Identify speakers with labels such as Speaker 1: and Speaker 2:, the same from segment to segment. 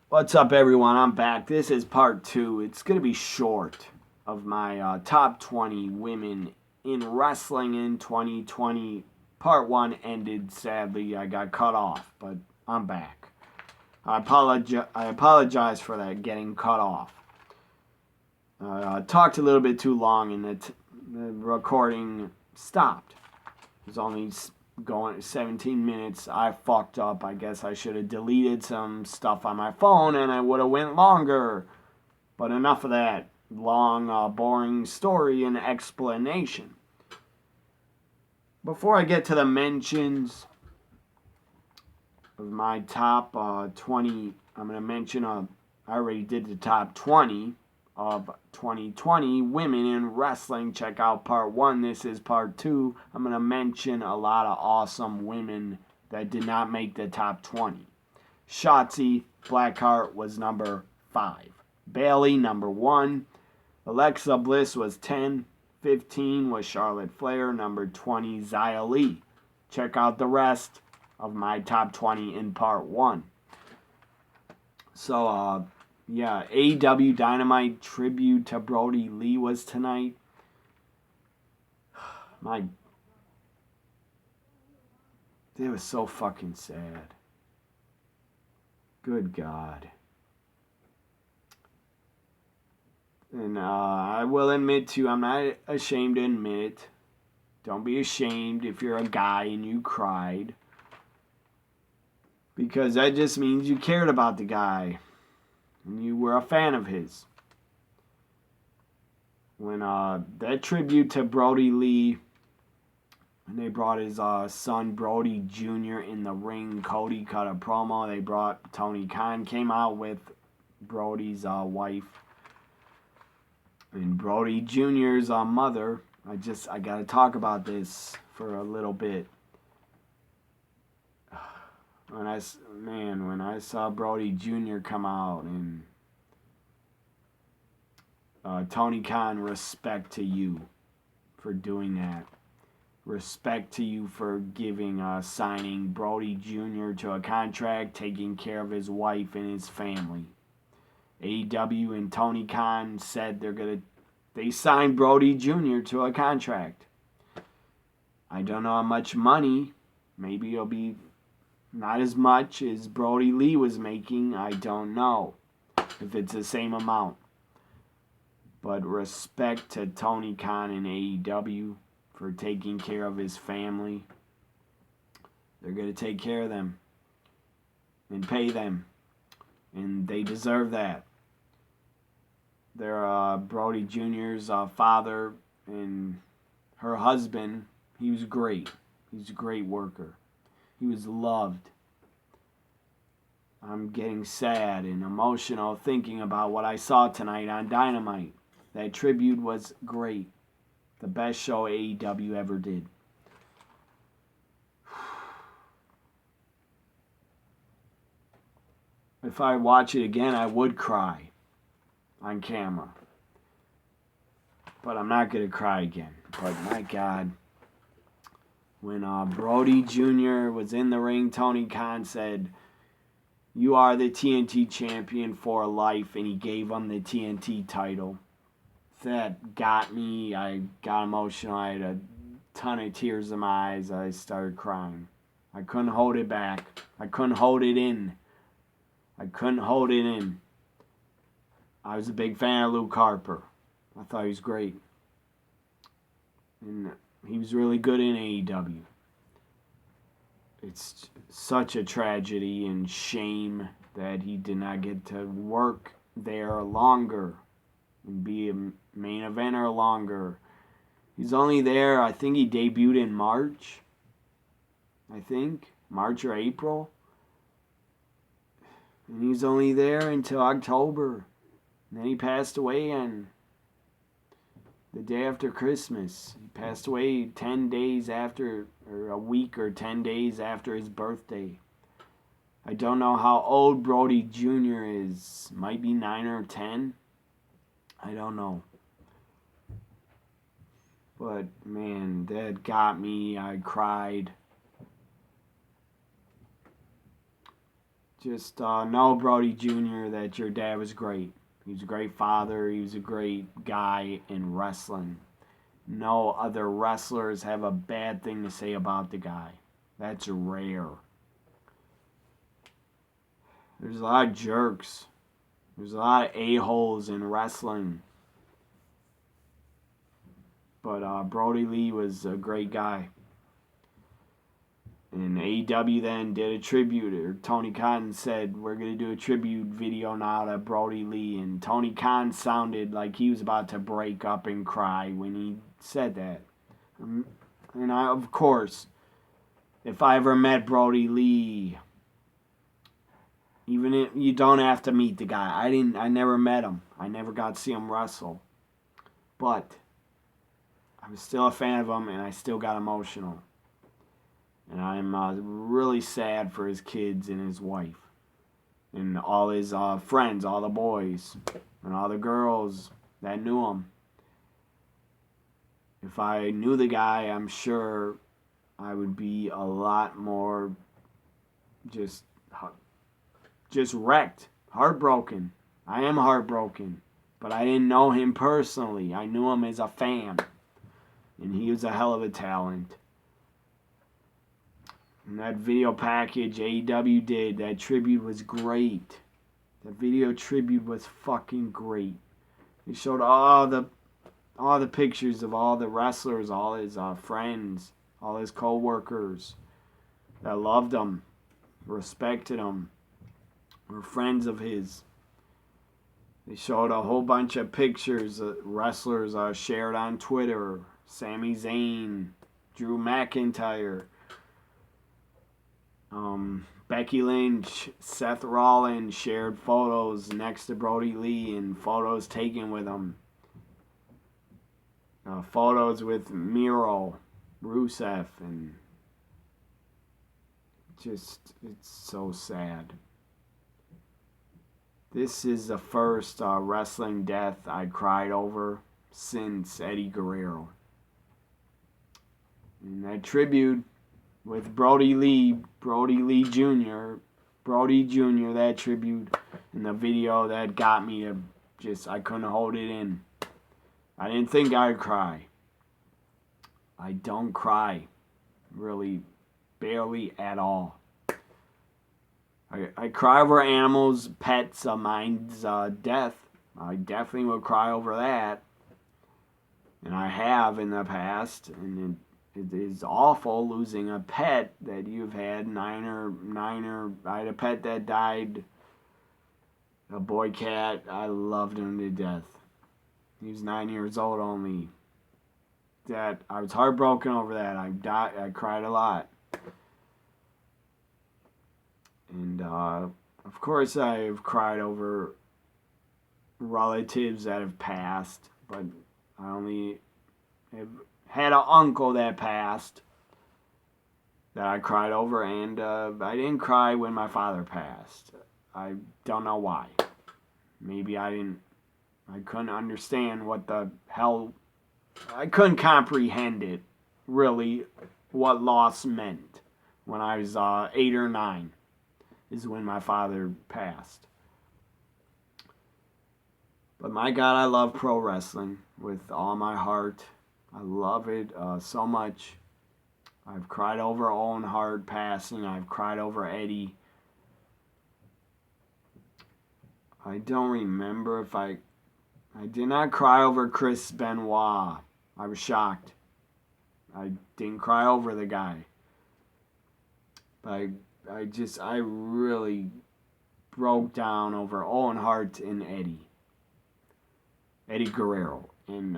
Speaker 1: What's up, everyone? I'm back. This is part two. It's going to be short of my top 20 women in wrestling in 2020. Part one ended sadly. I got cut off, but I'm back. I apologize for that getting cut off. I talked a little bit too long and the recording stopped. It was only going 17 minutes. I fucked up. I guess I should have deleted some stuff on my phone and I would have went longer. But enough of that long, boring story and explanation. Before I get to the mentions of my top 20, I'm going to mention, I already did the top 20 of 2020 women in wrestling. Check out part one. This is part two. I'm going to mention a lot of awesome women that did not make the top 20. Shotzi Blackheart was number 5. Bayley, number 1. Alexa Bliss was 10. 15 was Charlotte Flair. Number 20, Xia Li. Check out the rest of my top 20 in part 1. So, AEW Dynamite tribute to Brody Lee was tonight. It was so fucking sad. Good God. And I will admit to, I'm not ashamed to admit it. Don't be ashamed if you're a guy and you cried. Because that just means you cared about the guy. And you were a fan of his. When that tribute to Brody Lee, when they brought his son Brody Jr. in the ring, Cody cut a promo. They brought Tony Khan, came out with Brody's wife. And Brody Jr.'s mother, I gotta talk about this for a little bit. When I saw Brody Jr. come out and Tony Khan, respect to you for doing that. Respect to you for signing Brody Jr. to a contract, taking care of his wife and his family. AEW and Tony Khan said they signed Brody Jr. to a contract. I don't know how much money. Maybe it'll be not as much as Brody Lee was making. I don't know if it's the same amount. But respect to Tony Khan and AEW for taking care of his family. They're going to take care of them and pay them. And they deserve that. Their Brody Jr.'s father and her husband, he was great. He's a great worker. He was loved. I'm getting sad and emotional thinking about what I saw tonight on Dynamite. That tribute was great. The best show AEW ever did. If I watch it again, I would cry on camera. But I'm not going to cry again. But my God. When Brody Jr. was in the ring, Tony Khan said, "You are the TNT champion for life," and he gave him the TNT title. That got me. I got emotional. I had a ton of tears in my eyes. I started crying. I couldn't hold it back. I couldn't hold it in. I was a big fan of Luke Harper. I thought he was great. And he was really good in AEW. It's such a tragedy and shame that he did not get to work there longer and be a main eventer longer. He's only there, I think he debuted in March. March or April. And he's only there until October. And then he passed away on the day after Christmas. He passed away 10 days after, or a week or 10 days after his birthday. I don't know how old Brody Jr. is. Might be 9 or 10. I don't know. But, man, that got me. I cried. just know, Brody Jr., that your dad was great. He was a great father. He was a great guy in wrestling. No other wrestlers have a bad thing to say about the guy. That's rare. There's a lot of jerks. There's a lot of a-holes in wrestling. But Brody Lee was a great guy. And AEW then did a tribute, or Tony Khan said, we're going to do a tribute video now to Brody Lee. And Tony Khan sounded like he was about to break up and cry when he said that. And of course, if I ever met Brody Lee, even if you don't have to meet the guy. I never met him. I never got to see him wrestle. But I'm still a fan of him, and I still got emotional. And I'm really sad for his kids and his wife. And all his friends, all the boys, and all the girls that knew him. If I knew the guy, I'm sure I would be a lot more just wrecked, heartbroken. I am heartbroken, but I didn't know him personally. I knew him as a fan, and he was a hell of a talent. And that video package AEW did, that tribute was great. That video tribute was fucking great. They showed all the pictures of all the wrestlers, all his friends, all his co-workers that loved him, respected him, were friends of his. They showed a whole bunch of pictures that wrestlers shared on Twitter. Sami Zayn, Drew McIntyre, Becky Lynch, Seth Rollins shared photos next to Brody Lee and photos taken with him. Photos with Miro, Rusev, and just, it's so sad. This is the first wrestling death I cried over since Eddie Guerrero. And that tribute with Brody Lee Jr., that tribute, and the video that got me to just, I couldn't hold it in. I didn't think I'd cry. I don't cry, really, barely at all. I cry over animals, pets of mine's death. I definitely would cry over that. And I have in the past. And it is awful losing a pet that you've had. I had a pet that died. A boy cat. I loved him to death. He was 9 years old only. That I was heartbroken over that. I cried a lot. And, of course, I've cried over relatives that have passed, but I only have had an uncle that passed that I cried over, and I didn't cry when my father passed. I don't know why. Maybe I couldn't understand what the hell, I couldn't comprehend it, really, what loss meant when I was 8 or 9. Is when my father passed. But my God, I love pro wrestling with all my heart. I love it so much. I've cried over Owen Hart passing. I've cried over Eddie. I don't remember if I did not cry over Chris Benoit. I was shocked. I didn't cry over the guy. But I really broke down over Owen Hart and Eddie Guerrero. And,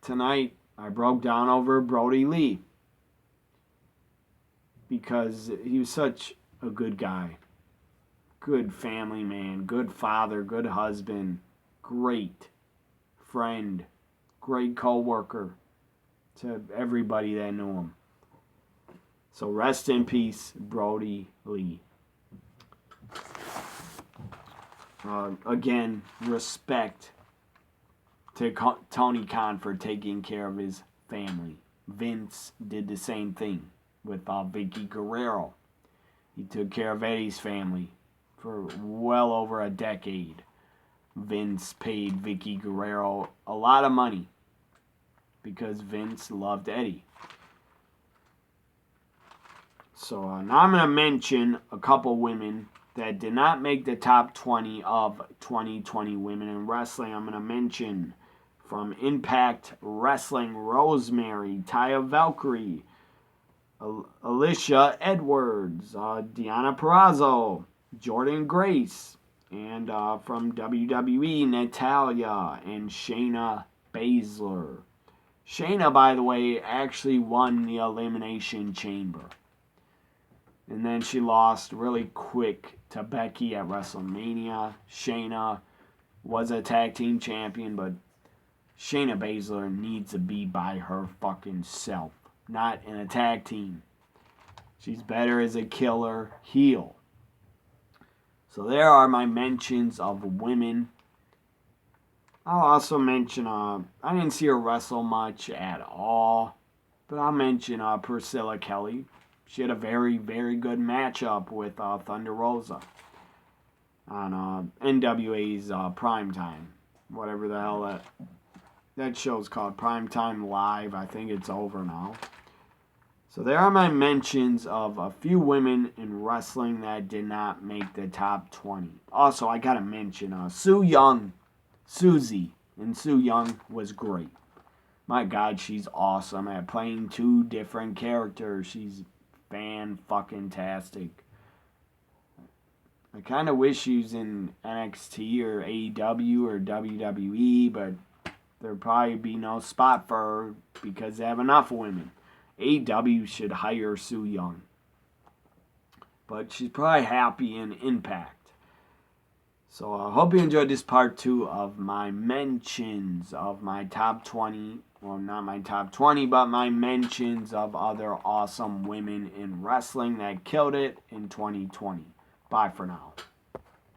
Speaker 1: tonight I broke down over Brody Lee. Because he was such a good guy. Good family man, good father, good husband, great friend, great co-worker to everybody that knew him. So rest in peace, Brody Lee. Again, respect to Tony Khan for taking care of his family. Vince did the same thing with Vicky Guerrero. He took care of Eddie's family for well over a decade. Vince paid Vicky Guerrero a lot of money because Vince loved Eddie. So now I'm going to mention a couple women that did not make the top 20 of 2020 women in wrestling. I'm going to mention from Impact Wrestling, Rosemary, Taya Valkyrie, Alicia Edwards, Deonna Purrazzo, Jordynne Grace, and from WWE, Natalya and Shayna Baszler. Shayna, by the way, actually won the Elimination Chamber. And then she lost really quick to Becky at WrestleMania. Shayna was a tag team champion, but Shayna Baszler needs to be by her fucking self, not in a tag team. She's better as a killer heel. So there are my mentions of women. I'll also mention, I didn't see her wrestle much at all, but I'll mention Priscilla Kelly. She had a very, very good matchup with Thunder Rosa on NWA's Primetime. Whatever the hell that show's called. Primetime Live. I think it's over now. So there are my mentions of a few women in wrestling that did not make the top 20. Also, I gotta mention Su Yung. Susie. And Su Yung was great. My God, she's awesome at playing two different characters. She's fan-fucking-tastic. I kind of wish she was in NXT or AEW or WWE, but there'd probably be no spot for her because they have enough women. AEW should hire Su Yung. But she's probably happy in Impact. So I hope you enjoyed this part 2 of my mentions of my top 20. Well, not my top 20, but my mentions of other awesome women in wrestling that killed it in 2020. Bye for now.